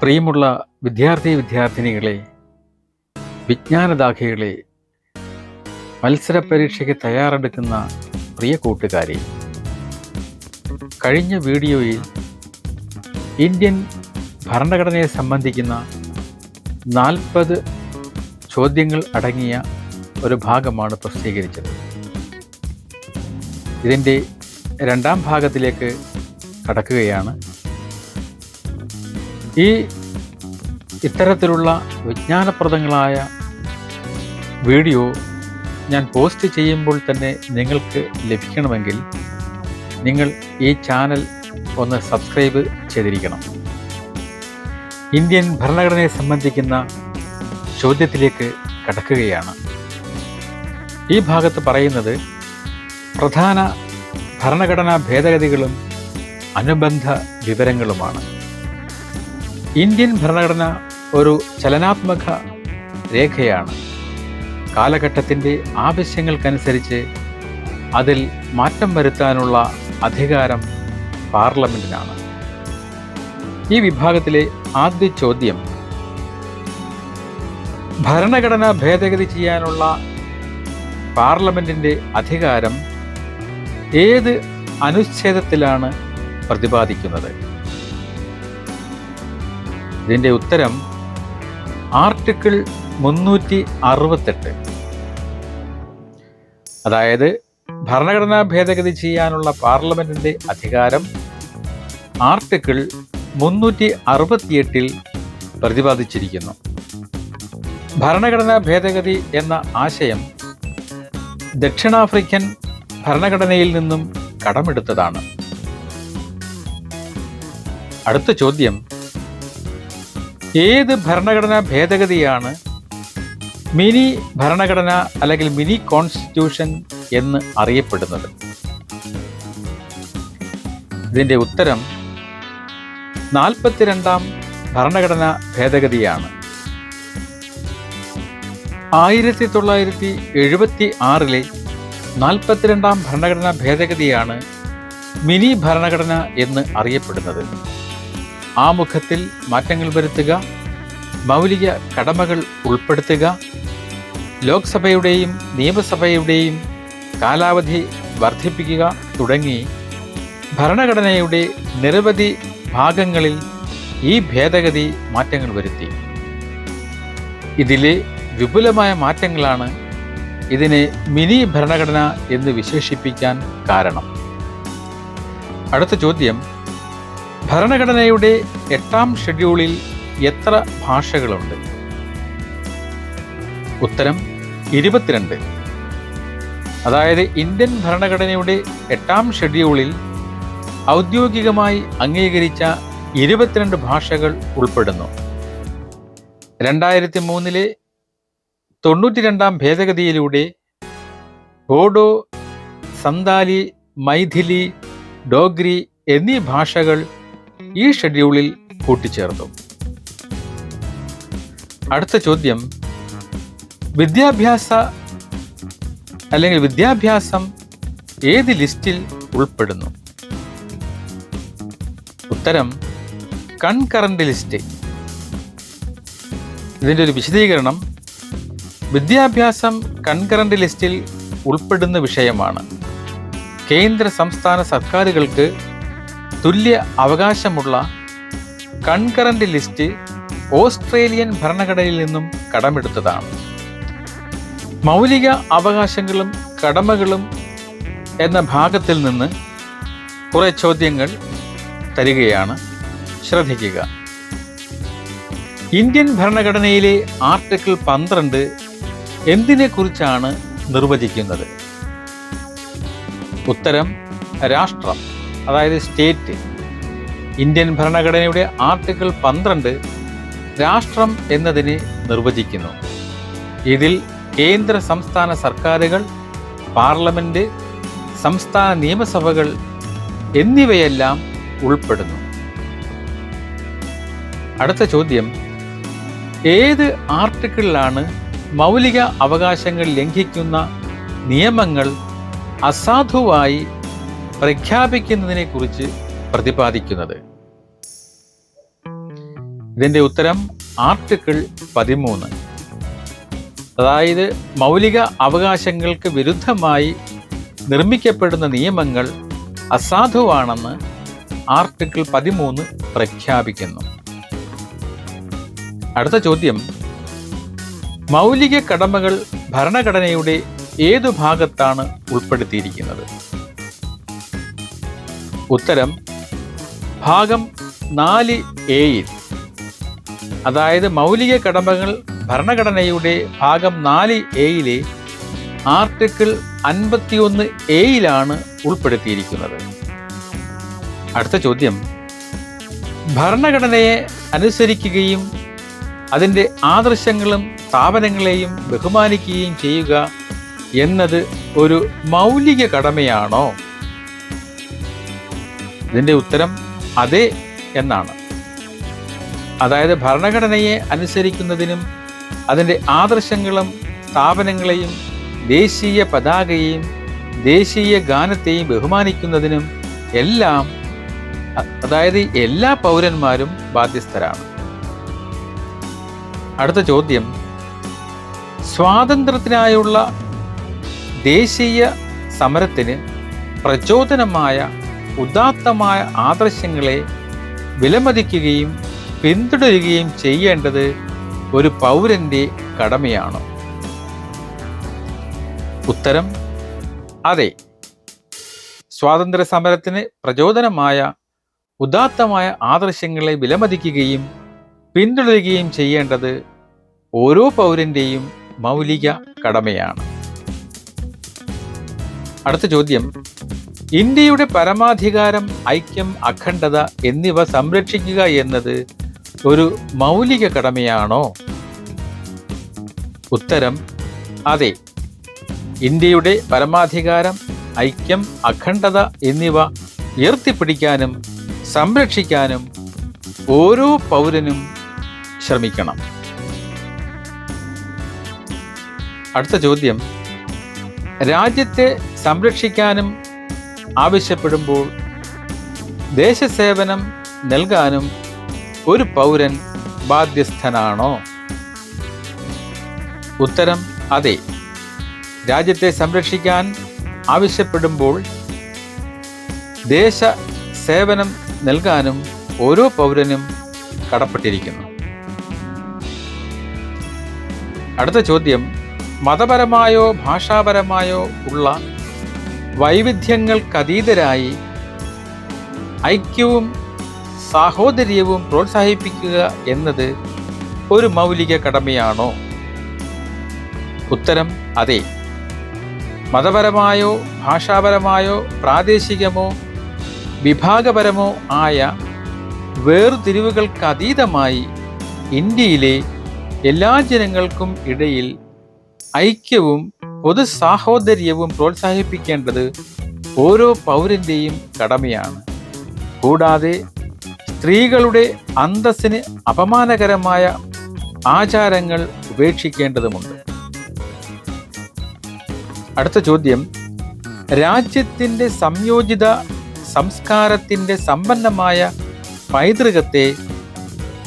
പ്രിയമുള്ള വിദ്യാർത്ഥിനികളെ, വിജ്ഞാനദാഹികളെ, മത്സര പരീക്ഷയ്ക്ക് തയ്യാറെടുക്കുന്ന പ്രിയ കൂട്ടുകാരെ, കഴിഞ്ഞ വീഡിയോയിൽ ഇന്ത്യൻ ഭരണഘടനയെ സംബന്ധിക്കുന്ന 40 ചോദ്യങ്ങൾ അടങ്ങിയ ഒരു ഭാഗമാണ് പ്രസിദ്ധീകരിച്ചത്. ഇതിൻ്റെ രണ്ടാം ഭാഗത്തിലേക്ക് കടക്കുകയാണ്. ഇത്തരത്തിലുള്ള വിജ്ഞാനപ്രദങ്ങളായ വീഡിയോ ഞാൻ പോസ്റ്റ് ചെയ്യുമ്പോൾ തന്നെ നിങ്ങൾക്ക് ലഭിക്കണമെങ്കിൽ നിങ്ങൾ ഈ ചാനൽ ഒന്ന് സബ്സ്ക്രൈബ് ചെയ്തിരിക്കണം. ഇന്ത്യൻ ഭരണഘടനയെ സംബന്ധിക്കുന്ന ചോദ്യത്തിലേക്ക് കടക്കുകയാണ്. ഈ ഭാഗത്ത് പറയുന്നത് പ്രധാന ഭരണഘടനാ ഭേദഗതികളും അനുബന്ധ വിവരങ്ങളുമാണ്. ഇന്ത്യൻ ഭരണഘടന ഒരു ചലനാത്മക രേഖയാണ്. കാലഘട്ടത്തിൻ്റെ ആവശ്യങ്ങൾക്കനുസരിച്ച് അതിൽ മാറ്റം വരുത്താനുള്ള അധികാരം പാർലമെൻറ്റിനാണ്. ഈ വിഭാഗത്തിലെ ആദ്യ ചോദ്യം, ഭരണഘടന ഭേദഗതി ചെയ്യാനുള്ള പാർലമെൻറ്റിൻ്റെ അധികാരം ഏത് അനുച്ഛേദത്തിലാണ് പ്രതിപാദിക്കുന്നത്? ഇതിൻ്റെ ഉത്തരം ആർട്ടിക്കിൾ 368. അതായത് ഭരണഘടനാ ഭേദഗതി ചെയ്യാനുള്ള പാർലമെന്റിന്റെ അധികാരം ആർട്ടിക്കിൾ 368 പ്രതിപാദിച്ചിരിക്കുന്നു. ഭരണഘടനാ ഭേദഗതി എന്ന ആശയം ദക്ഷിണാഫ്രിക്കൻ ഭരണഘടനയിൽ നിന്നും കടമെടുത്തതാണ്. അടുത്ത ചോദ്യം, ഏത് ഭരണഘടനാ ഭേദഗതിയാണ് മിനി ഭരണഘടന അല്ലെങ്കിൽ മിനി കോൺസ്റ്റിറ്റ്യൂഷൻ എന്ന് അറിയപ്പെടുന്നത്? ഇതിൻ്റെ ഉത്തരം 42ാം ഭരണഘടനാ ഭേദഗതിയാണ്. 1976 42ാം ഭരണഘടനാ ഭേദഗതിയാണ് മിനി ഭരണഘടന എന്ന് അറിയപ്പെടുന്നത്. ആമുഖത്തിൽ മാറ്റങ്ങൾ വരുത്തുക, മൗലിക കടമകൾ ഉൾപ്പെടുത്തുക, ലോക്സഭയുടെയും നിയമസഭയുടെയും കാലാവധി വർദ്ധിപ്പിക്കുക തുടങ്ങി ഭരണഘടനയുടെ നിരവധി ഭാഗങ്ങളിൽ ഈ ഭേദഗതി മാറ്റങ്ങൾ വരുത്തി. ഇതിലെ വിപുലമായ മാറ്റങ്ങളാണ് ഇതിനെ മിനി ഭരണഘടന എന്ന് വിശേഷിപ്പിക്കാൻ കാരണം. അടുത്ത ചോദ്യം, ഭരണഘടനയുടെ 8ാം ഷെഡ്യൂളിൽ എത്ര ഭാഷകളുണ്ട്? ഉത്തരം 22. അതായത് ഇന്ത്യൻ ഭരണഘടനയുടെ 8ാം ഷെഡ്യൂളിൽ ഔദ്യോഗികമായി അംഗീകരിച്ച 22 ഭാഷകൾ ഉൾപ്പെടുന്നു. 2003 92ാം ഭേദഗതിയിലൂടെ ബോഡോ, സന്താലി, മൈഥിലി, ഡോഗ്രി എന്നീ ഭാഷകൾ ഈ ഷെഡ്യൂളിൽ കൂട്ടിച്ചേർത്തു. അടുത്ത ചോദ്യം, വിദ്യാഭ്യാസം ഏത് ലിസ്റ്റിൽ ഉൾപ്പെടുന്നു? ഉത്തരം കൺകറന്റ് ലിസ്റ്റ്. ഇതിൻ്റെ ഒരു വിശദീകരണം, വിദ്യാഭ്യാസം കൺകറന്റ് ലിസ്റ്റിൽ ഉൾപ്പെടുന്ന വിഷയമാണ്. കേന്ദ്ര സംസ്ഥാന സർക്കാരുകൾക്ക് തുല്യ അവകാശമുള്ള കൺകറന്റ് ലിസ്റ്റ് ഓസ്ട്രേലിയൻ ഭരണഘടനയിൽ നിന്നും കടമെടുത്തതാണ്. മൗലിക അവകാശങ്ങളും കടമകളും എന്ന ഭാഗത്തിൽ നിന്ന് കുറെ ചോദ്യങ്ങൾ തരികയാണ്, ശ്രദ്ധിക്കുക. ഇന്ത്യൻ ഭരണഘടനയിലെ ആർട്ടിക്കിൾ 12 എന്തിനെക്കുറിച്ചാണ് നിർവചിക്കുന്നത്? ഉത്തരം രാഷ്ട്രം, അതായത് സ്റ്റേറ്റ്. ഇന്ത്യൻ ഭരണഘടനയുടെ ആർട്ടിക്കിൾ 12 രാഷ്ട്രം എന്നതിനെ നിർവചിക്കുന്നു. ഇതിൽ കേന്ദ്ര സംസ്ഥാന സർക്കാരുകൾ, പാർലമെന്റ്, സംസ്ഥാന നിയമസഭകൾ എന്നിവയെല്ലാം ഉൾപ്പെടുന്നു. അടുത്ത ചോദ്യം, ഏത് ആർട്ടിക്കിളിലാണ് മൗലിക അവകാശങ്ങൾ ലംഘിക്കുന്ന നിയമങ്ങൾ അസാധുവായി പ്രഖ്യാപിക്കുന്നതിനെക്കുറിച്ച് പ്രതിപാദിക്കുന്നത്? ഇതിൻ്റെ ഉത്തരം ആർട്ടിക്കിൾ 13. അതായത് മൗലിക അവകാശങ്ങൾക്ക് വിരുദ്ധമായി നിർമ്മിക്കപ്പെടുന്ന നിയമങ്ങൾ അസാധുവാണെന്ന് ആർട്ടിക്കിൾ 13 പ്രഖ്യാപിക്കുന്നു. അടുത്ത ചോദ്യം, മൗലിക കടമകൾ ഭരണഘടനയുടെ ഏതു ഭാഗത്താണ് ഉൾപ്പെടുത്തിയിരിക്കുന്നത്? ഉത്തരം ഭാഗം 4A. അതായത് മൗലിക കടമകൾ ഭരണഘടനയുടെ ഭാഗം 4A ആർട്ടിക്കിൾ 51A ഉൾപ്പെടുത്തിയിരിക്കുന്നത്. അടുത്ത ചോദ്യം, ഭരണഘടനയെ അനുസരിക്കുകയും അതിൻ്റെ ആദർശങ്ങളും സ്ഥാപനങ്ങളെയും ബഹുമാനിക്കുകയും ചെയ്യുക എന്നത് ഒരു മൗലിക കടമയാണോ? ഇതിൻ്റെ ഉത്തരം അതെ എന്നാണ്. അതായത് ഭരണഘടനയെ അനുസരിക്കുന്നതിനും അതിൻ്റെ ആദർശങ്ങളും സ്ഥാപനങ്ങളെയും ദേശീയ പതാകയെയും ദേശീയ ഗാനത്തെയും ബഹുമാനിക്കുന്നതിനും എല്ലാം, അതായത് എല്ലാ പൗരന്മാരും ബാധ്യസ്ഥരാണ്. അടുത്ത ചോദ്യം, സ്വാതന്ത്ര്യത്തിനായുള്ള ദേശീയ സമരത്തിന് പ്രചോദനമായ ഉദാത്തമായ ആദർശങ്ങളെ വിലമതിക്കുകയും പിന്തുടരുകയും ചെയ്യേണ്ടത് ഒരു പൗരന്റെ കടമയാണോ? ഉത്തരം അതെ. സ്വാതന്ത്ര്യ സമരത്തിന് പ്രചോദനമായ ഉദാത്തമായ ആദർശങ്ങളെ വിലമതിക്കുകയും പിന്തുടരുകയും ചെയ്യേണ്ടത് ഓരോ പൗരന്റെയും മൗലിക കടമയാണ്. അടുത്ത ചോദ്യം, ഇന്ത്യയുടെ പരമാധികാരം, ഐക്യം, അഖണ്ഡത എന്നിവ സംരക്ഷിക്കുക എന്നത് ഒരു മൗലിക കടമയാണോ? ഉത്തരം അതെ. ഇന്ത്യയുടെ പരമാധികാരം, ഐക്യം, അഖണ്ഡത എന്നിവ ഉയർത്തിപ്പിടിക്കാനും സംരക്ഷിക്കാനും ഓരോ പൗരനും ശ്രമിക്കണം. അടുത്ത ചോദ്യം, രാജ്യത്തെ സംരക്ഷിക്കാനും ആവശ്യപ്പെടുമ്പോൾ ദേശസേവനം നൽകാനും ഒരു പൗരൻ ബാധ്യസ്ഥനാണോ? ഉത്തരം അതെ. രാജ്യത്തെ സംരക്ഷിക്കാൻ ആവശ്യപ്പെടുമ്പോൾ ദേശ സേവനം നൽകാനും ഓരോ പൗരനും കടപ്പെട്ടിരിക്കുന്നു. അടുത്ത ചോദ്യം, മതപരമായോ ഭാഷാപരമായോ ഉള്ള വൈവിധ്യങ്ങൾക്കതീതരായി ഐക്യവും സാഹോദര്യവും പ്രോത്സാഹിപ്പിക്കുക എന്നത് ഒരു മൗലിക കടമയാണോ? ഉത്തരം അതെ. മതപരമായോ ഭാഷാപരമായോ പ്രാദേശികമോ വിഭാഗപരമോ ആയ വേർതിരിവുകൾക്കതീതമായി ഇന്ത്യയിലെ എല്ലാ ജനങ്ങൾക്കും ഇടയിൽ ഐക്യവും പൊതു സാഹോദര്യവും പ്രോത്സാഹിപ്പിക്കേണ്ടത് ഓരോ പൗരന്റെയും കടമയാണ്. കൂടാതെ സ്ത്രീകളുടെ അന്തസ്സിന് അപമാനകരമായ ആചാരങ്ങൾ ഉപേക്ഷിക്കേണ്ടതുമുണ്ട്. അടുത്ത ചോദ്യം, രാജ്യത്തിൻ്റെ സംയോജിത സംസ്കാരത്തിൻ്റെ സമ്പന്നമായ പൈതൃകത്തെ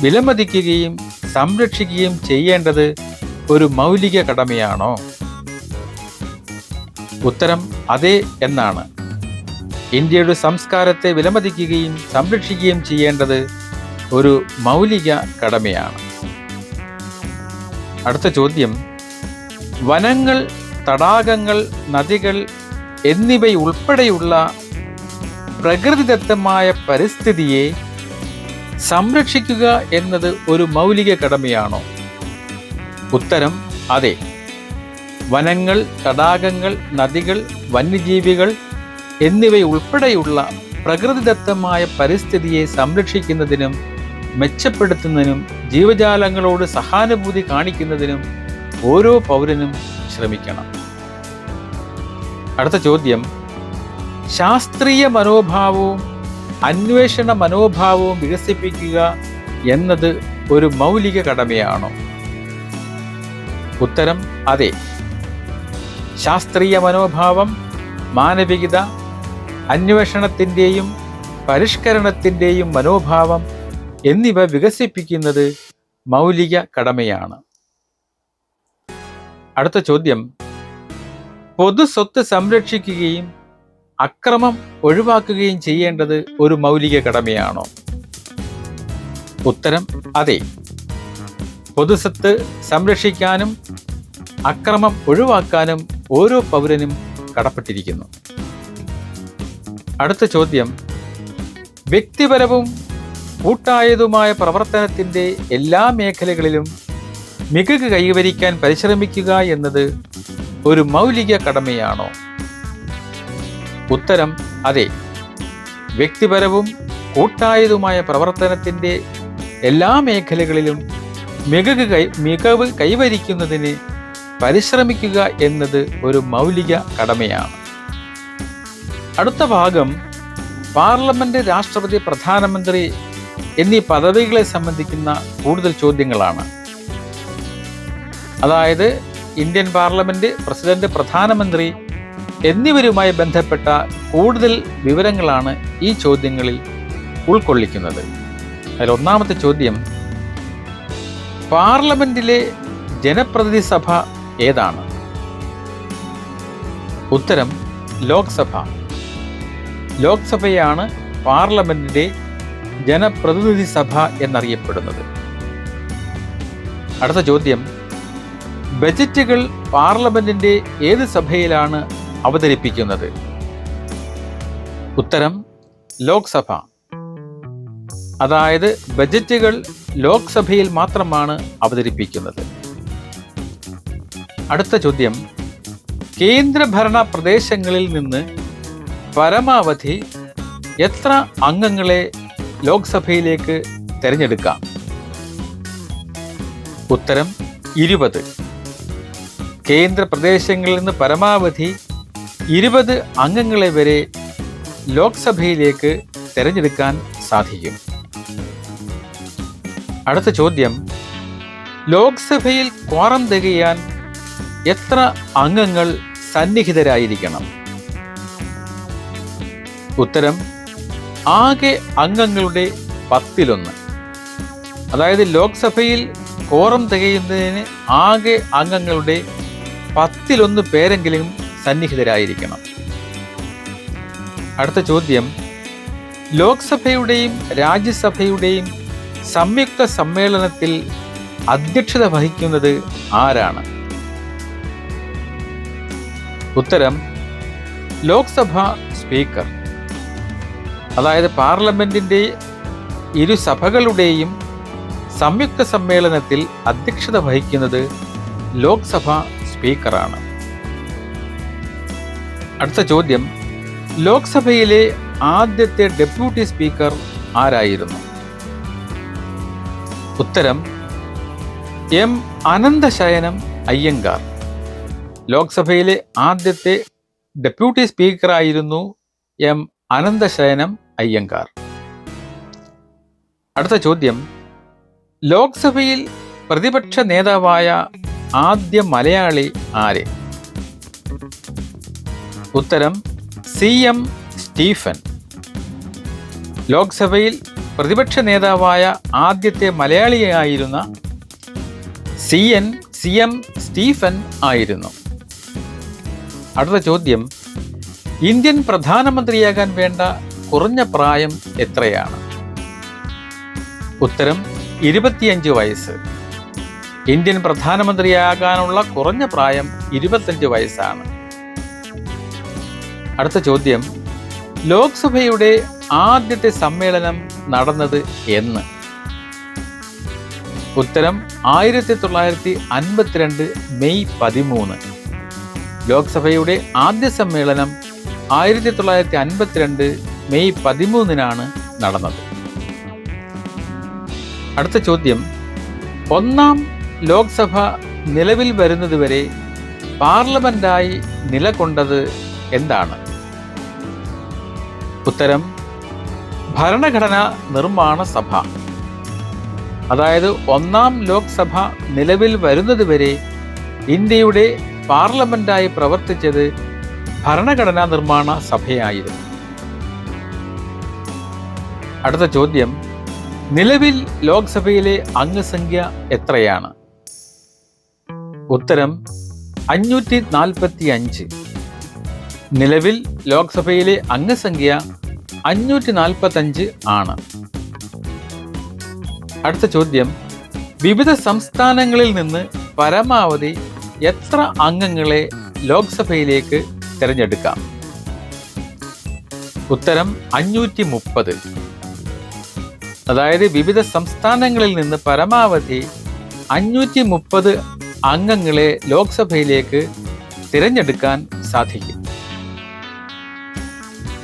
വിലമതിക്കുകയും സംരക്ഷിക്കുകയും ചെയ്യേണ്ടത് ഒരു മൗലിക കടമയാണോ? ഉത്തരം അതെ എന്നാണ്. ഇന്ത്യയുടെ സംസ്കാരത്തെ വിലമതിക്കുകയും സംരക്ഷിക്കുകയും ചെയ്യേണ്ടത് ഒരു മൗലിക കടമയാണ്. അടുത്ത ചോദ്യം, വനങ്ങൾ, തടാകങ്ങൾ, നദികൾ എന്നിവയുൾപ്പെടെയുള്ള പ്രകൃതിദത്തമായ പരിസ്ഥിതിയെ സംരക്ഷിക്കുക എന്നത് ഒരു മൗലിക കടമയാണോ? ഉത്തരം അതെ. വനങ്ങൾ, തടാകങ്ങൾ, നദികൾ, വന്യജീവികൾ എന്നിവയുൾപ്പെടെയുള്ള പ്രകൃതിദത്തമായ പരിസ്ഥിതിയെ സംരക്ഷിക്കുന്നതിനും മെച്ചപ്പെടുത്തുന്നതിനും ജീവജാലങ്ങളോട് സഹാനുഭൂതി കാണിക്കുന്നതിനും ഓരോ പൗരനും ശ്രമിക്കണം. അടുത്ത ചോദ്യം, ശാസ്ത്രീയ മനോഭാവവും അന്വേഷണ മനോഭാവവും വികസിപ്പിക്കുക എന്നത് ഒരു മൗലിക കടമയാണോ? ഉത്തരം അതെ. ശാസ്ത്രീയ മനോഭാവം, മാനവികത, അന്വേഷണത്തിൻ്റെയും പരിഷ്കരണത്തിൻ്റെയും മനോഭാവം എന്നിവ വികസിപ്പിക്കുന്നത് മൗലിക കടമയാണ്. അടുത്ത ചോദ്യം, പൊതു സ്വത്ത് സംരക്ഷിക്കുകയും അക്രമം ഒഴിവാക്കുകയും ചെയ്യേണ്ടത് ഒരു മൗലിക കടമയാണോ? ഉത്തരം അതെ. പൊതുസ്വത്ത് സംരക്ഷിക്കാനും അക്രമം ഒഴിവാക്കാനും ഓരോ പൗരനും കടപ്പെട്ടിരിക്കുന്നു. അടുത്ത ചോദ്യം, വ്യക്തിപരവും കൂട്ടായതുമായ പ്രവർത്തനത്തിൻ്റെ എല്ലാ മേഖലകളിലും മികവ് കൈവരിക്കാൻ പരിശ്രമിക്കുക എന്നത് ഒരു മൗലിക കടമയാണോ? ഉത്തരം അതെ. വ്യക്തിപരവും കൂട്ടായതുമായ പ്രവർത്തനത്തിൻ്റെ എല്ലാ മേഖലകളിലും മികവ് കൈവരിക്കുന്നതിന് പരിശ്രമിക്കുക എന്നത് ഒരു മൗലിക കടമയാണ്. അടുത്ത ഭാഗം പാർലമെന്റ്, രാഷ്ട്രപതി, പ്രധാനമന്ത്രി എന്നീ പദവികളെ സംബന്ധിക്കുന്ന കൂടുതൽ ചോദ്യങ്ങളാണ്. അതായത് ഇന്ത്യൻ പാർലമെന്റ്, പ്രസിഡന്റ്, പ്രധാനമന്ത്രി എന്നിവരുമായി ബന്ധപ്പെട്ട കൂടുതൽ വിവരങ്ങളാണ് ഈ ചോദ്യങ്ങളിൽ ഉൾക്കൊള്ളിക്കുന്നത്. അതിൽ ഒന്നാമത്തെ ചോദ്യം, പാർലമെന്റിലെ ജനപ്രതിനിധി സഭ ഏതാണ്? ഉത്തരം ലോക്സഭ. ലോക്സഭയാണ് പാർലമെന്റിന്റെ ജനപ്രതിനിധി സഭ എന്നറിയപ്പെടുന്നത്. അടുത്ത ചോദ്യം, ബജറ്റുകൾ പാർലമെന്റിന്റെ ഏത് സഭയിലാണ് അവതരിപ്പിക്കുന്നത്? ഉത്തരം ലോക്സഭ. അതായത് ബജറ്റുകൾ ലോക്സഭയിൽ മാത്രമാണ് അവതരിപ്പിക്കുന്നത്. അടുത്ത ചോദ്യം, കേന്ദ്രഭരണ പ്രദേശങ്ങളിൽ നിന്ന് പരമാവധി എത്ര അംഗങ്ങളെ ലോക്സഭയിലേക്ക് തിരഞ്ഞെടുക്കാം? ഉത്തരം 20. കേന്ദ്ര പ്രദേശങ്ങളിൽ നിന്ന് പരമാവധി 20 അംഗങ്ങളെ വരെ ലോക്സഭയിലേക്ക് തിരഞ്ഞെടുക്കാൻ സാധിക്കും. അടുത്ത ചോദ്യം, ലോക്സഭയിൽ ക്വാറം തികയാൻ എത്ര അംഗങ്ങൾ സന്നിഹിതരായിരിക്കണം? ഉത്തരം ആകെ അംഗങ്ങളുടെ 10-1. അതായത് ലോക്സഭയിൽ ക്വാറം തികയുന്നതിന് ആകെ അംഗങ്ങളുടെ 10-1 പേരെങ്കിലും സന്നിഹിതരായിരിക്കണം. അടുത്ത ചോദ്യം, ലോക്സഭയുടെയും രാജ്യസഭയുടെയും സംയുക്ത സമ്മേളനത്തിൽ അധ്യക്ഷത വഹിക്കുന്നത് ആരാണ്? ഉത്തരം ലോക്സഭ സ്പീക്കർ. അതായത് പാർലമെന്റിന്റെ ഇരു സഭകളുടെയും സംയുക്ത സമ്മേളനത്തിൽ അധ്യക്ഷത വഹിക്കുന്നത് ലോക്സഭ സ്പീക്കറാണ്. അടുത്ത ചോദ്യം, ലോക്സഭയിലെ ആദ്യത്തെ ഡെപ്യൂട്ടി സ്പീക്കർ ആരായിരുന്നു? ഉത്തരം എം അനന്തശയനം അയ്യങ്കാർ. ലോക്സഭയിലെ ആദ്യത്തെ ഡെപ്യൂട്ടി സ്പീക്കറായിരുന്നു എം അനന്തശയനം അയ്യങ്കാർ. അടുത്ത ചോദ്യം, ലോക്സഭയിൽ പ്രതിപക്ഷ നേതാവായ ആദ്യ മലയാളി ആര്? ഉത്തരം CM സ്റ്റീഫൻ. ലോക്സഭയിൽ പ്രതിപക്ഷ നേതാവായ ആദ്യത്തെ മലയാളിയായിരുന്ന CM സ്റ്റീഫൻ ആയിരുന്നു. അടുത്ത ചോദ്യം, ഇന്ത്യൻ പ്രധാനമന്ത്രിയാകാൻ വേണ്ട കുറഞ്ഞ പ്രായം എത്രയാണ്? ഉത്തരം 25 വയസ്സ്. ഇന്ത്യൻ പ്രധാനമന്ത്രിയാകാനുള്ള കുറഞ്ഞ പ്രായം 25 വയസ്സാണ്. അടുത്ത ചോദ്യം, ലോക്സഭയുടെ ആദ്യത്തെ സമ്മേളനം നടന്നത് എന്ന്? ഉത്തരം 1952 മെയ് 13. ലോക്സഭയുടെ ആദ്യ സമ്മേളനം 1952 മെയ് 13 നടന്നത്. അടുത്ത ചോദ്യം, ഒന്നാം ലോക്സഭ നിലവിൽ വരുന്നതുവരെ പാർലമെന്റായി നിലകൊണ്ടത് എന്താണ്? ഉത്തരം ഭരണഘടനാ നിർമ്മാണ സഭ. അതായത് ഒന്നാം ലോക്സഭ നിലവിൽ വരുന്നതുവരെ ഇന്ത്യയുടെ പാർലമെന്റായി പ്രവർത്തിച്ചത് ഭരണഘടനാ നിർമ്മാണ സഭയായിരുന്നു. അടുത്ത ചോദ്യം, നിലവിൽ ലോക്സഭയിലെ അംഗസംഖ്യ എത്രയാണ്? ഉത്തരം 545. നിലവിൽ ലോക്സഭയിലെ അംഗസംഖ്യ 545 ആണ്. അടുത്ത ചോദ്യം, വിവിധ സംസ്ഥാനങ്ങളിൽ നിന്ന് പരമാവധി എത്ര അംഗങ്ങളെ ലോക്സഭയിലേക്ക് തിരഞ്ഞെടുക്കാം? ഉത്തരം 530. അതായത് വിവിധ സംസ്ഥാനങ്ങളിൽ നിന്ന് പരമാവധി 530 അംഗങ്ങളെ ലോക്സഭയിലേക്ക് തിരഞ്ഞെടുക്കാൻ സാധിക്കും.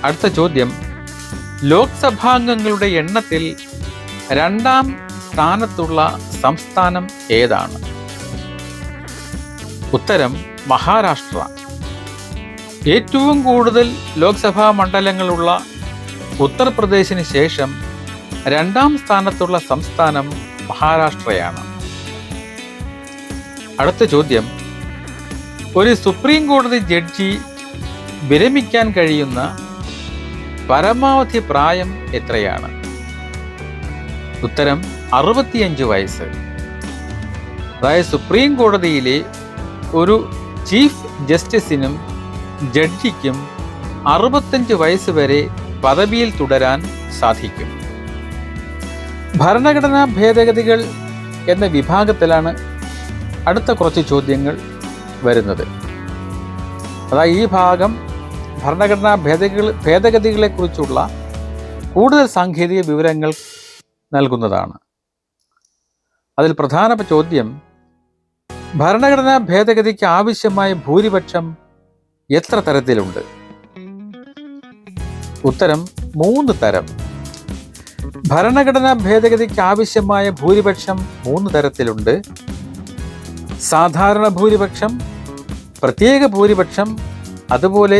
അടുത്ത ചോദ്യം, ലോക്സഭാംഗങ്ങളുടെ എണ്ണത്തിൽ രണ്ടാം സ്ഥാനത്തുള്ള സംസ്ഥാനം ഏതാണ്? ഉത്തരം മഹാരാഷ്ട്ര. ഏറ്റവും കൂടുതൽ ലോക്സഭാ മണ്ഡലങ്ങളുള്ള ഉത്തർപ്രദേശിന് ശേഷം രണ്ടാം സ്ഥാനത്തുള്ള സംസ്ഥാനം മഹാരാഷ്ട്രയാണ്. അടുത്ത ചോദ്യം, ഒരു സുപ്രീം കോടതി ജഡ്ജി വിരമിക്കാൻ കഴിയുന്ന പരമാവധി പ്രായം എത്രയാണ്? ഉത്തരം 65 വയസ്സ്. അതായത് സുപ്രീം കോടതിയിലെ ഒരു ചീഫ് ജസ്റ്റിസിനും ജഡ്ജിക്കും 65 വയസ്സ് വരെ പദവിയിൽ തുടരാൻ സാധിക്കും. ഭരണഘടനാ ഭേദഗതികൾ എന്ന വിഭാഗത്തിലാണ് അടുത്ത കുറച്ച് ചോദ്യങ്ങൾ വരുന്നത്. അതായത് ഈ ഭാഗം ഭരണഘടനാ ഭേദഗതികളെക്കുറിച്ചുള്ള കൂടുതൽ സാങ്കേതിക വിവരങ്ങൾ നൽകുന്നതാണ്. അതിൽ പ്രധാന ചോദ്യം, ഭരണഘടനാ ഭേദഗതിക്ക് ആവശ്യമായ ഭൂരിപക്ഷം എത്ര തരത്തിലുണ്ട്? ഉത്തരം 3 തരം. ഭരണഘടനാ ഭേദഗതിക്ക് ആവശ്യമായ ഭൂരിപക്ഷം 3 തരത്തിലുണ്ട്. സാധാരണ ഭൂരിപക്ഷം, പ്രത്യേക ഭൂരിപക്ഷം, അതുപോലെ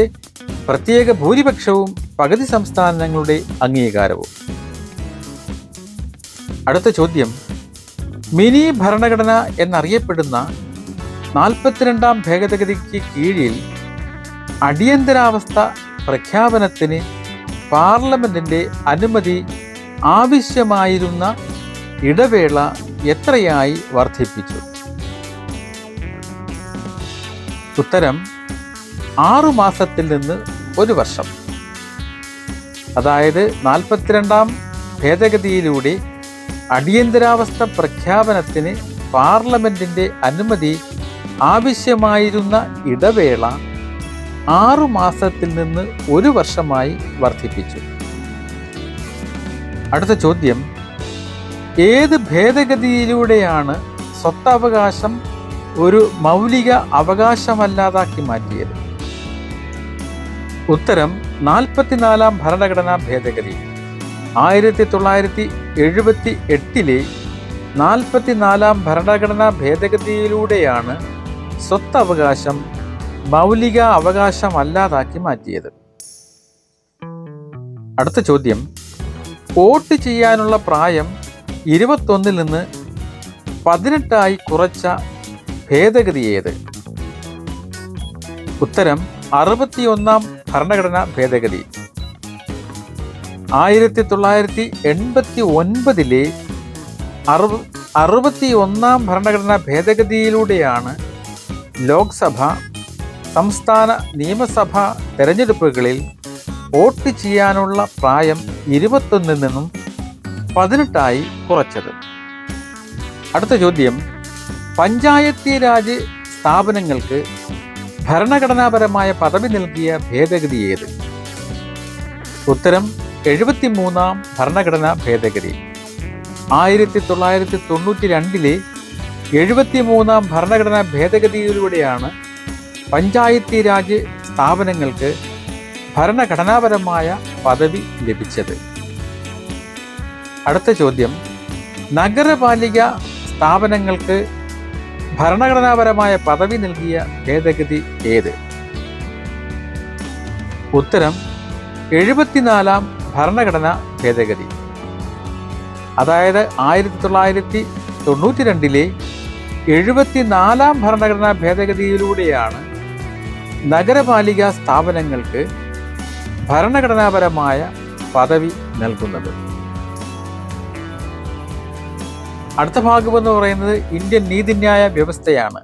പ്രത്യേക ഭൂരിപക്ഷവും പകുതി സംസ്ഥാനങ്ങളുടെ അംഗീകാരവും. അടുത്ത ചോദ്യം, മിനി ഭരണഘടന എന്നറിയപ്പെടുന്ന 42ാം ഭേദഗതിക്ക് കീഴിൽ അടിയന്തരാവസ്ഥ പ്രഖ്യാപനത്തിന് പാർലമെന്റിന്റെ അനുമതി ആവശ്യമായിരുന്ന ഇടവേള എത്രയായി വർദ്ധിപ്പിച്ചു? ഉത്തരം 6 മാസത്തിൽ നിന്ന് 1 വർഷം. അതായത് 42ാം ഭേദഗതിയിലൂടെ അടിയന്തരാവസ്ഥ പ്രഖ്യാപനത്തിന് പാർലമെന്റിന്റെ അനുമതി ആവശ്യമായിരുന്ന ഇടവേള 6 മാസത്തിൽ നിന്ന് 1 വർഷമായി വർദ്ധിപ്പിച്ചു. അടുത്ത ചോദ്യം, ഏത് ഭേദഗതിയിലൂടെയാണ് സ്വത്തവകാശം ഒരു മൗലിക അവകാശമല്ലാതാക്കി മാറ്റിയത്? ഉത്തരം 44ാം ഭരണഘടനാ ഭേദഗതി. 1978 44ാം ഭരണഘടനാ ഭേദഗതിയിലൂടെയാണ് സ്വത്തവകാശം മൗലിക അവകാശമല്ലാതാക്കി മാറ്റിയത്. അടുത്ത ചോദ്യം, വോട്ട് ചെയ്യാനുള്ള പ്രായം 21 നിന്ന് 18 കുറച്ച ഭേദഗതി ഏത്? ഉത്തരം 61ാം ഭരണഘടനാ ഭേദഗതി. 1989 61ാം ഭരണഘടനാ ഭേദഗതിയിലൂടെയാണ് ലോക്സഭ, സംസ്ഥാന നിയമസഭാ തെരഞ്ഞെടുപ്പുകളിൽ വോട്ട് ചെയ്യാനുള്ള പ്രായം 21 നിന്നും 18 കുറച്ചത്. അടുത്ത ചോദ്യം, പഞ്ചായത്തി രാജ് സ്ഥാപനങ്ങൾക്ക് ഭരണഘടനാപരമായ പദവി നൽകിയ ഭേദഗതി ഏത്? ഉത്തരം 73ാം ഭരണഘടനാ ഭേദഗതി. 1992 73ാം ഭരണഘടനാ ഭേദഗതിയിലൂടെയാണ് പഞ്ചായത്തി രാജ് സ്ഥാപനങ്ങൾക്ക് ഭരണഘടനാപരമായ പദവി ലഭിച്ചത്. അടുത്ത ചോദ്യം, നഗരപാലിക സ്ഥാപനങ്ങൾക്ക് ഭരണഘടനാപരമായ പദവി നൽകിയ ഭേദഗതി ഏത്? ഉത്തരം 74ാം ഭരണഘടനാ ഭേദഗതി. അതായത് 1992 74ാം ഭരണഘടനാ ഭേദഗതിയിലൂടെയാണ് നഗരപാലിക സ്ഥാപനങ്ങൾക്ക് ഭരണഘടനാപരമായ പദവി നൽകുന്നത്. അടുത്ത ഭാഗം എന്ന് പറയുന്നത് ഇന്ത്യൻ നീതിന്യായ വ്യവസ്ഥയാണ്.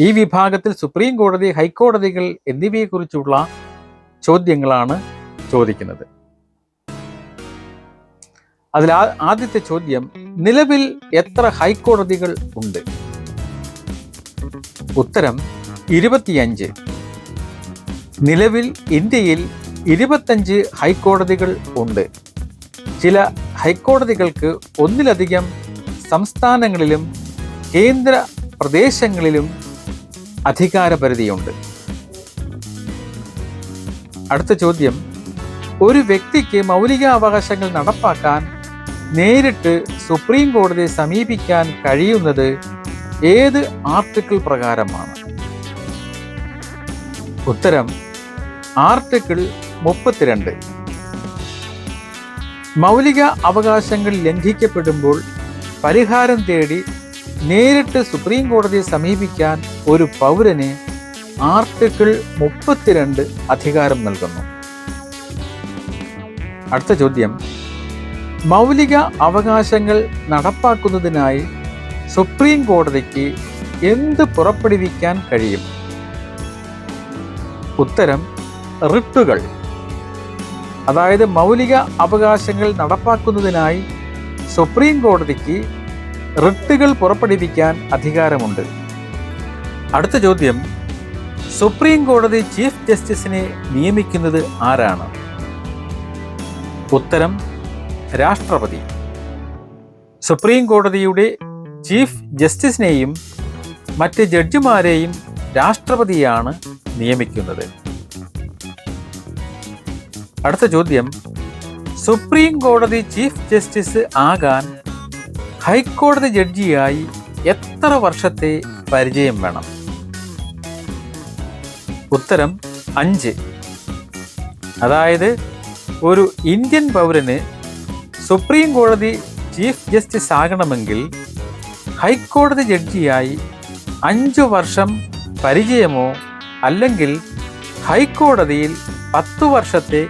ഈ വിഭാഗത്തിൽ സുപ്രീം കോടതി, ഹൈക്കോടതികൾ എന്നിവയെക്കുറിച്ചുള്ള ചോദ്യങ്ങളാണ് ചോദിക്കുന്നത്. അതിൽ ആദ്യത്തെ ചോദ്യം, നിലവിൽ എത്ര ഹൈക്കോടതികൾ ഉണ്ട്? ഉത്തരം 25. നിലവിൽ ഇന്ത്യയിൽ 25 ഹൈക്കോടതികൾ ഉണ്ട്. ചില ഹൈക്കോടതികൾക്ക് ഒന്നിലധികം സംസ്ഥാനങ്ങളിലും കേന്ദ്ര പ്രദേശങ്ങളിലും അധികാരപരിധിയുണ്ട്. അടുത്ത ചോദ്യം, ഒരു വ്യക്തിക്ക് മൗലികാവകാശങ്ങൾ നടപ്പാക്കാൻ നേരിട്ട് സുപ്രീം കോടതിയെ സമീപിക്കാൻ കഴിയുന്നത് ഏത് ആർട്ടിക്കിൾ പ്രകാരമാണ്? ഉത്തരം ആർട്ടിക്കിൾ 32. മൗലിക അവകാശങ്ങൾ ലംഘിക്കപ്പെടുമ്പോൾ പരിഹാരം തേടി നേരിട്ട് സുപ്രീം കോടതിയെ സമീപിക്കാൻ ഒരു പൗരന് ആർട്ടിക്കിൾ 32 അധികാരം നൽകുന്നു. അടുത്ത ചോദ്യം, മൗലിക അവകാശങ്ങൾ നടപ്പാക്കുന്നതിനായി സുപ്രീം കോടതിക്ക് എന്ത് പുറപ്പെടുവിക്കാൻ കഴിയും? ഉത്തരം റിട്ടുകൾ. അതായത് മൗലിക അവകാശങ്ങൾ നടപ്പാക്കുന്നതിനായി സുപ്രീം കോടതിക്ക് റിട്ടുകൾ പുറപ്പെടുവിക്കാൻ അധികാരമുണ്ട്. അടുത്ത ചോദ്യം, സുപ്രീം കോടതി ചീഫ് ജസ്റ്റിസിനെ നിയമിക്കുന്നത് ആരാണ്? ഉത്തരം രാഷ്ട്രപതി. സുപ്രീം കോടതിയുടെ ചീഫ് ജസ്റ്റിസിനെയും മറ്റ് ജഡ്ജിമാരെയും രാഷ്ട്രപതിയാണ് നിയമിക്കുന്നത്. അടുത്ത ചോദ്യം, സുപ്രീം കോടതി ചീഫ് ജസ്റ്റിസ് ആകാൻ ഹൈക്കോടതി ജഡ്ജിയായി എത്ര വർഷത്തെ പരിചയം വേണം? ഉത്തരം 5. അതായത് ഒരു ഇന്ത്യൻ പൗരന് സുപ്രീം കോടതി ചീഫ് ജസ്റ്റിസ് ആകണമെങ്കിൽ ഹൈക്കോടതി ജഡ്ജിയായി 5 വർഷം പരിചയമോ അല്ലെങ്കിൽ ഹൈക്കോടതിയിൽ 10 വർഷത്തെ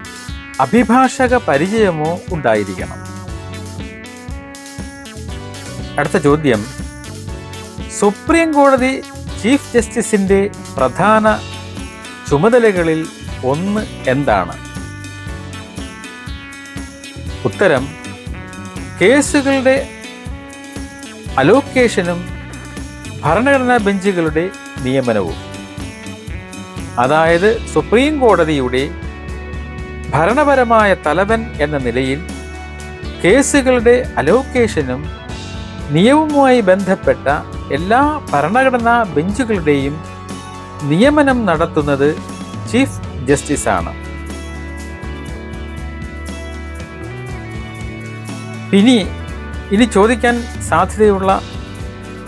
അഭിഭാഷക പരിചയമോ ഉണ്ടായിരിക്കണം. അടുത്ത ചോദ്യം, സുപ്രീം കോടതി ചീഫ് ജസ്റ്റിസിന്റെ പ്രധാന ചുമതലകളിൽ ഒന്ന് എന്താണ്? ഉത്തരം കേസുകളുടെ അലോക്കേഷനും ഭരണഘടനാ ബെഞ്ചുകളുടെ നിയമനവും. അതായത് സുപ്രീം കോടതിയുടെ ഭരണപരമായ തലവൻ എന്ന നിലയിൽ കേസുകളുടെ അലോക്കേഷനും നിയമവുമായി ബന്ധപ്പെട്ട എല്ലാ ഭരണഘടനാ ബെഞ്ചുകളുടെയും നിയമനം നടത്തുന്നത് ചീഫ് ജസ്റ്റിസാണ്. ഇനി ചോദിക്കാൻ സാധ്യതയുള്ള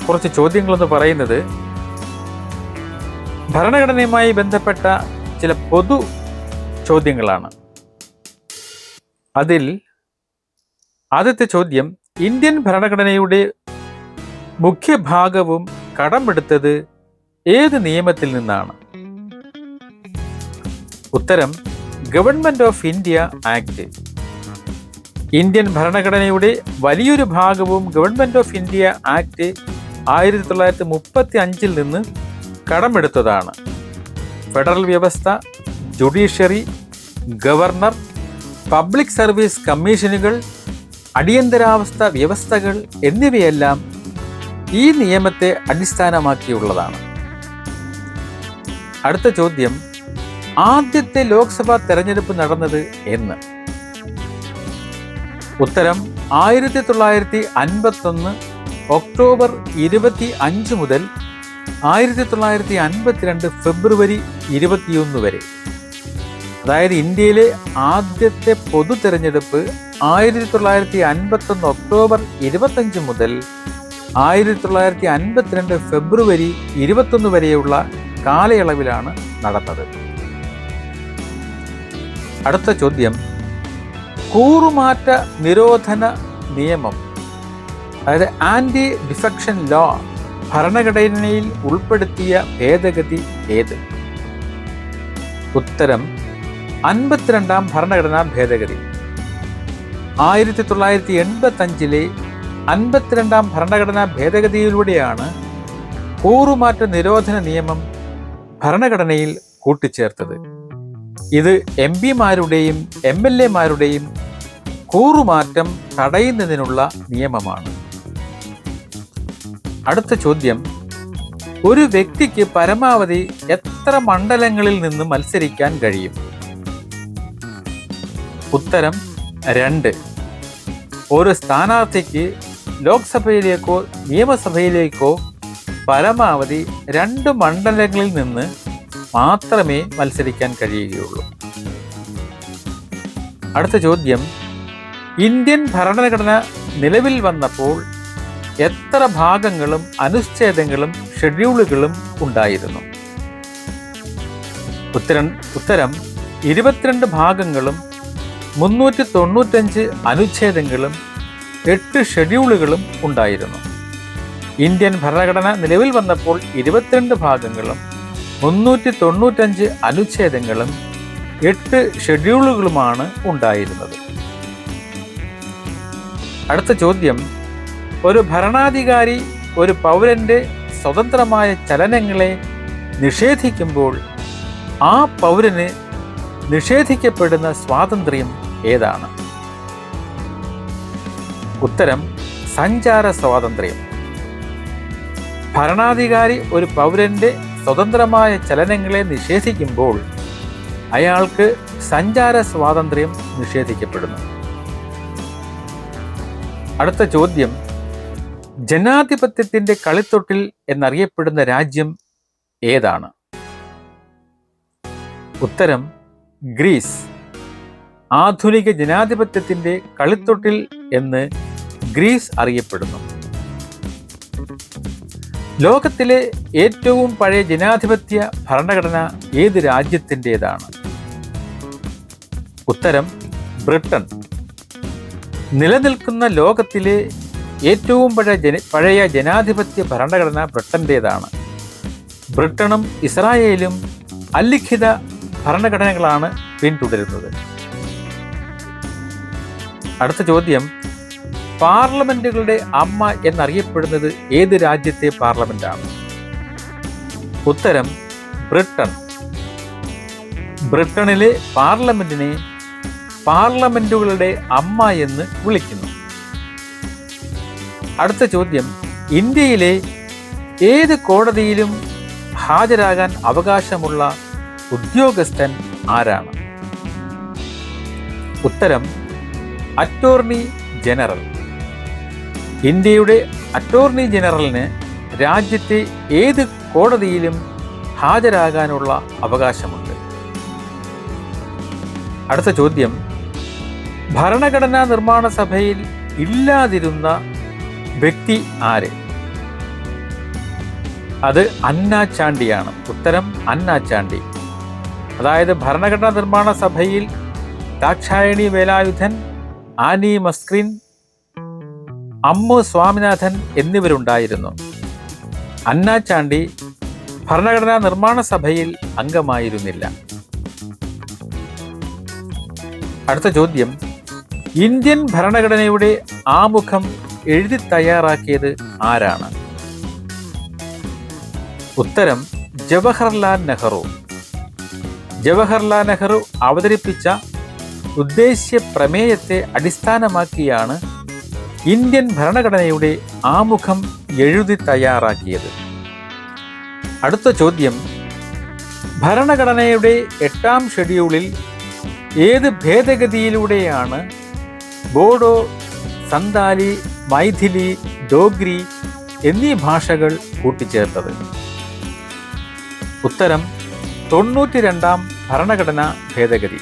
കുറച്ച് ചോദ്യങ്ങളെന്ന് പറയുന്നത് ഭരണഘടനയുമായി ബന്ധപ്പെട്ട ചില പൊതു ചോദ്യങ്ങളാണ്. അതിൽ ആദ്യത്തെ ചോദ്യം, ഇന്ത്യൻ ഭരണഘടനയുടെ മുഖ്യഭാഗവും കടമെടുത്തത് ഏത് നിയമത്തിൽ നിന്നാണ്? ഉത്തരം government of India act. Indian ഭരണഘടനയുടെ വലിയൊരു ഭാഗവും ഗവൺമെന്റ് ഓഫ് ഇന്ത്യ ആക്ട് 1935 നിന്ന് കടമെടുത്തതാണ്. ഫെഡറൽ വ്യവസ്ഥ, ജുഡീഷ്യറി, ഗവർണർ, പബ്ലിക് സർവീസ് കമ്മീഷനുകൾ, അടിയന്തരാവസ്ഥ വ്യവസ്ഥകൾ എന്നിവയെല്ലാം ഈ നിയമത്തെ അടിസ്ഥാനമാക്കിയുള്ളതാണ്. അടുത്ത ചോദ്യം, ആദ്യത്തെ ലോക്സഭാ തെരഞ്ഞെടുപ്പ് നടന്നത് എന്ന്? ഉത്തരം 1951 ഒക്ടോബർ 25 മുതൽ 1952 ഫെബ്രുവരി 21 വരെ. അതായത് ഇന്ത്യയിലെ ആദ്യത്തെ പൊതു തെരഞ്ഞെടുപ്പ് 1951 ഒക്ടോബർ 25 മുതൽ 1952 ഫെബ്രുവരി 21 വരെയുള്ള കാലയളവിലാണ് നടന്നത്. അടുത്ത ചോദ്യം, കൂറുമാറ്റ നിരോധന നിയമം അതായത് ആന്റി ഡിഫെക്ഷൻ ലോ ഭരണഘടനയിൽ ഉൾപ്പെടുത്തിയ ഭേദഗതി ഏത്? ഉത്തരം 52ാം ഭരണഘടനാ ഭേദഗതി. 1985 52-ാം ഭരണഘടനാ ഭേദഗതിയിലൂടെയാണ് കൂറുമാറ്റ നിരോധന നിയമം ഭരണഘടനയിൽ കൂട്ടിച്ചേർത്തത്. ഇത് MP-മാരുടെയും MLA-മാരുടെയും കൂറുമാറ്റം തടയുന്നതിനുള്ള നിയമമാണ്. അടുത്ത ചോദ്യം: ഒരു വ്യക്തിക്ക് പരമാവധി എത്ര മണ്ഡലങ്ങളിൽ നിന്ന് മത്സരിക്കാൻ കഴിയും? ഉത്തരം 2. ഒരു സ്ഥാനാർത്ഥിക്ക് ലോക്സഭയിലേക്കോ നിയമസഭയിലേക്കോ പരമാവധി 2 മണ്ഡലങ്ങളിൽ നിന്ന് മാത്രമേ മത്സരിക്കാൻ കഴിയുകയുള്ളൂ. അടുത്ത ചോദ്യം: ഇന്ത്യൻ ഭരണഘടന നിലവിൽ വന്നപ്പോൾ എത്ര ഭാഗങ്ങളും അനുച്ഛേദങ്ങളും ഷെഡ്യൂളുകളും ഉണ്ടായിരുന്നു? ഉത്തരം 22 ഭാഗങ്ങളും 395 അനുച്ഛേദങ്ങളും 8 ഷെഡ്യൂളുകളും ഉണ്ടായിരുന്നു. ഇന്ത്യൻ ഭരണഘടന നിലവിൽ വന്നപ്പോൾ 22 ഭാഗങ്ങളും 395 അനുച്ഛേദങ്ങളും 8 ഷെഡ്യൂളുകളുമാണ് ഉണ്ടായിരുന്നത്. അടുത്ത ചോദ്യം: ഒരു ഭരണാധികാരി ഒരു പൗരന്റെ സ്വതന്ത്രമായ ചലനങ്ങളെ നിഷേധിക്കുമ്പോൾ ആ പൗരന് നിഷേധിക്കപ്പെടുന്ന സ്വാതന്ത്ര്യം ഏതാണ്? ഉത്തരം സഞ്ചാര സ്വാതന്ത്ര്യം. ഭരണാധികാരി ഒരു പൗരന്റെ സ്വതന്ത്രമായ ചലനങ്ങളെ നിഷേധിക്കുമ്പോൾ അയാൾക്ക് സഞ്ചാര സ്വാതന്ത്ര്യം നിഷേധിക്കപ്പെടുന്നു. അടുത്ത ചോദ്യം: ജനാധിപത്യത്തിന്റെ കളിത്തൊട്ടിൽ എന്നറിയപ്പെടുന്ന രാജ്യം ഏതാണ്? ഉത്തരം ഗ്രീസ്. ആധുനിക ജനാധിപത്യത്തിന്റെ കളിത്തൊട്ടിൽ എന്ന് ഗ്രീസ് അറിയപ്പെടുന്നു. ലോകത്തിലെ ഏറ്റവും പഴയ ജനാധിപത്യ ഭരണഘടന ഏത് രാജ്യത്തിൻ്റെതാണ്? ഉത്തരം ബ്രിട്ടൻ. നിലനിൽക്കുന്ന ലോകത്തിലെ ഏറ്റവും പഴയ ജനാധിപത്യ ഭരണഘടന ബ്രിട്ടൻ്റേതാണ്. ബ്രിട്ടനും ഇസ്രായേലും അലിഖിത ഭരണഘടനകളാണ് പിന്തുടരുന്നത്. അടുത്ത ചോദ്യം: പാർലമെന്റുകളുടെ അമ്മ എന്നറിയപ്പെടുന്നത് ഏത് രാജ്യത്തെ പാർലമെന്റാണ്? ഉത്തരം ബ്രിട്ടൻ. ബ്രിട്ടനിലെ പാർലമെന്റിനെ പാർലമെന്റുകളുടെ അമ്മ എന്ന് വിളിക്കുന്നു. അടുത്ത ചോദ്യം: ഇന്ത്യയിലെ ഏത് കോടതിയിലും ഹാജരാകാൻ അവകാശമുള്ള ഉദ്യോഗസ്ഥൻ ആരാണ്? ഉത്തരം അറ്റോർണി ജനറൽ. ഇന്ത്യയുടെ അറ്റോർണി ജനറലിന് രാജ്യത്തെ ഏത് കോടതിയിലും ഹാജരാകാനുള്ള അവകാശമുണ്ട്. അടുത്ത ചോദ്യം: ഭരണഘടനാ നിർമ്മാണ സഭയിൽ ഇല്ലാതിരുന്ന വ്യക്തി ആര്? അത് അന്നാ ചാണ്ടിയാണ്. ഉത്തരം അന്നാ ചാണ്ടി. അതായത് ഭരണഘടനാ നിർമ്മാണ സഭയിൽ ദാക്ഷായണി വേലായുധൻ, ആനി മസ്ക്രിൻ, അമ്മു സ്വാമിനാഥൻ എന്നിവരുണ്ടായിരുന്നു. അന്നാ ചാണ്ടി ഭരണഘടനാ നിർമ്മാണ സഭയിൽ അംഗമായിരുന്നില്ല. അടുത്ത ചോദ്യം: ഇന്ത്യൻ ഭരണഘടനയുടെ ആമുഖം എഴുതി തയ്യാറാക്കിയത് ആരാണ്? ഉത്തരം ജവഹർലാൽ നെഹ്റു. ജവഹർലാൽ നെഹ്റു അവതരിപ്പിച്ച ഉദ്ദേശ്യ പ്രമേയത്തെ അടിസ്ഥാനമാക്കിയാണ് ഇന്ത്യൻ ഭരണഘടനയുടെ ആമുഖം എഴുതി തയ്യാറാക്കിയത്. അടുത്ത ചോദ്യം: ഭരണഘടനയുടെ 8-ാം ഷെഡ്യൂളിൽ ഏത് ഭേദഗതിയിലൂടെയാണ് ബോഡോ, സന്താലി, മൈഥിലി, ഡോഗ്രി എന്നീ ഭാഷകൾ കൂട്ടിച്ചേർത്തത്? ഉത്തരം 92-ാം ഭരണഘടനാ ഭേദഗതി.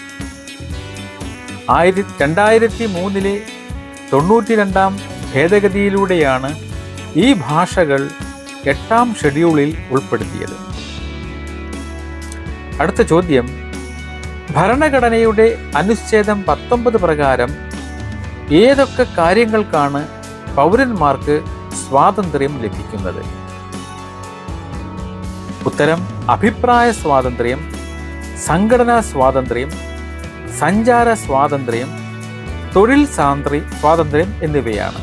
2003 92-ാം ഭേദഗതിയിലൂടെയാണ് ഈ ഭാഷകൾ 8-ാം ഷെഡ്യൂളിൽ ഉൾപ്പെടുത്തിയത്. അടുത്ത ചോദ്യം: ഭരണഘടനയുടെ അനുച്ഛേദം 19 പ്രകാരം ഏതൊക്കെ കാര്യങ്ങൾക്കാണ് പൗരന്മാർക്ക് സ്വാതന്ത്ര്യം ലഭിക്കുന്നത്? ഉത്തരം അഭിപ്രായ സ്വാതന്ത്ര്യം, സംഘടനാ സ്വാതന്ത്ര്യം, സഞ്ചാര സ്വാതന്ത്ര്യം, തൊഴിൽ സ്വാതന്ത്ര്യം എന്നിവയാണ്.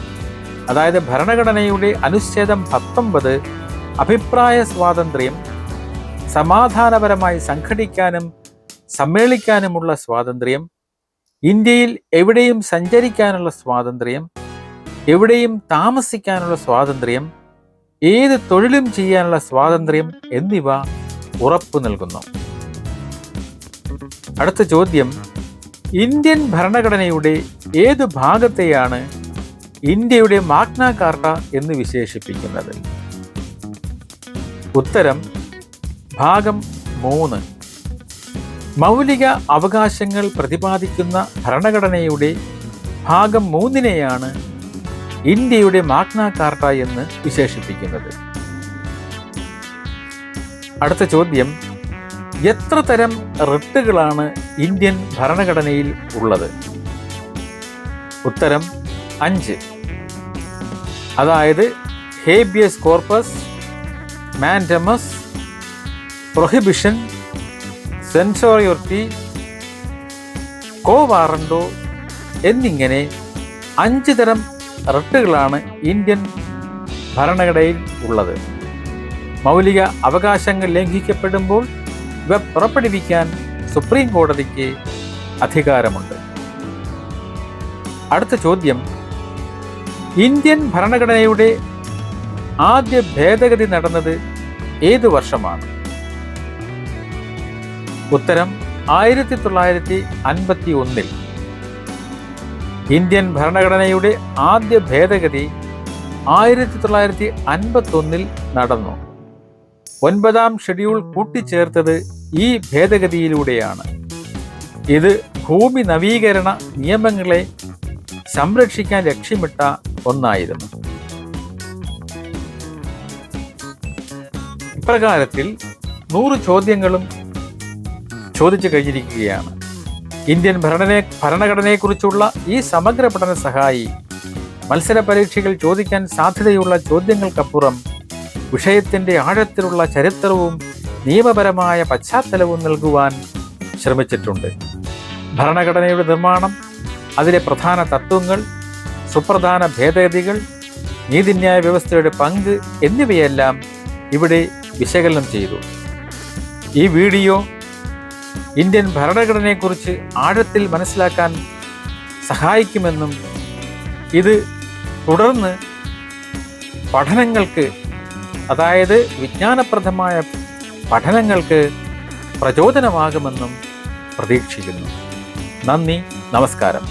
അതായത് ഭരണഘടനയുടെ അനുച്ഛേദം 19 അഭിപ്രായ സ്വാതന്ത്ര്യം, സമാധാനപരമായി സംഘടിക്കാനും സമ്മേളിക്കാനുമുള്ള സ്വാതന്ത്ര്യം, ഇന്ത്യയിൽ എവിടെയും സഞ്ചരിക്കാനുള്ള സ്വാതന്ത്ര്യം, എവിടെയും താമസിക്കാനുള്ള സ്വാതന്ത്ര്യം, ഏത് തൊഴിലും ചെയ്യാനുള്ള സ്വാതന്ത്ര്യം എന്നിവ ഉറപ്പു നൽകുന്നു. അടുത്ത ചോദ്യം, ഇന്ത്യൻ ഭരണഘടനയുടെ ഏതു ഭാഗത്തെയാണ് ഇന്ത്യയുടെ മാഗ്ന കാർട്ട എന്ന് വിശേഷിപ്പിക്കുന്നത്? ഉത്തരം ഭാഗം 3. മൗലിക അവകാശങ്ങൾ പ്രതിപാദിക്കുന്ന ഭരണഘടനയുടെ ഭാഗം 3-നെയാണ് ഇന്ത്യയുടെ മാഗ്ന കാർട്ട എന്ന് വിശേഷിപ്പിക്കുന്നത്. അടുത്ത ചോദ്യം, എത്ര തരം റിട്ടുകളാണ് ഇന്ത്യൻ ഭരണഘടനയിൽ ഉള്ളത്? ഉത്തരം 5. അതായത് ഹേബിയസ് കോർപ്പസ്, മാൻഡമസ്, പ്രൊഹിബിഷൻ, സെൻസോറിയോറിറ്റി, കോ വാറണ്ടോ എന്നിങ്ങനെ 5 തരം റിട്ടുകളാണ് ഇന്ത്യൻ ഭരണഘടനയിൽ ഉള്ളത്. മൗലിക അവകാശങ്ങൾ ലംഘിക്കപ്പെടുമ്പോൾ ഇവ പുറപ്പെടുവിക്കാൻ സുപ്രീം കോടതിക്ക് അധികാരമുണ്ട്. അടുത്ത ചോദ്യം, ഇന്ത്യൻ ഭരണഘടനയുടെ ആദ്യ ഭേദഗതി നടന്നത് ഏതു വർഷമാണ്? ഉത്തരം 1951. ഇന്ത്യൻ ഭരണഘടനയുടെ ആദ്യ ഭേദഗതി 1951 നടന്നു. 9-ാം ഷെഡ്യൂൾ കൂട്ടിച്ചേർത്തത് ഈ ഭേദഗതിയിലൂടെയാണ്. ഇത് ഭൂമി നവീകരണ നിയമങ്ങളെ സംരക്ഷിക്കാൻ ലക്ഷ്യമിട്ട ഒന്നായിരുന്നു. ഇപ്രകാരത്തിൽ 100 ചോദ്യങ്ങളും ചോദിച്ചു കഴിഞ്ഞിരിക്കുകയാണ്. ഇന്ത്യൻ ഭരണഘടനയെക്കുറിച്ചുള്ള ഈ സമഗ്ര പഠന സഹായി മത്സര പരീക്ഷകൾ ചോദിക്കാൻ സാധ്യതയുള്ള ചോദ്യങ്ങൾക്കപ്പുറം വിഷയത്തിൻ്റെ ആഴത്തിലുള്ള ചരിത്രവും നിയമപരമായ പശ്ചാത്തലവും നൽകുവാൻ ശ്രമിച്ചിട്ടുണ്ട്. ഭരണഘടനയുടെ നിർമ്മാണം, അതിലെ പ്രധാന തത്വങ്ങൾ, സുപ്രധാന ഭേദഗതികൾ, നീതിന്യായ വ്യവസ്ഥയുടെ പങ്ക് എന്നിവയെല്ലാം ഇവിടെ വിശകലനം ചെയ്തു. ഈ വീഡിയോ ഇന്ത്യൻ ഭരണഘടനയെക്കുറിച്ച് ആഴത്തിൽ മനസ്സിലാക്കാൻ സഹായിക്കുമെന്നും ഇത് തുടർന്ന് പഠനങ്ങൾക്ക്, അതായത് വിജ്ഞാനപ്രദമായ പഠനങ്ങൾക്ക് പ്രചോദനമാകുമെന്നും പ്രതീക്ഷിക്കുന്നു. നന്ദി, നമസ്കാരം.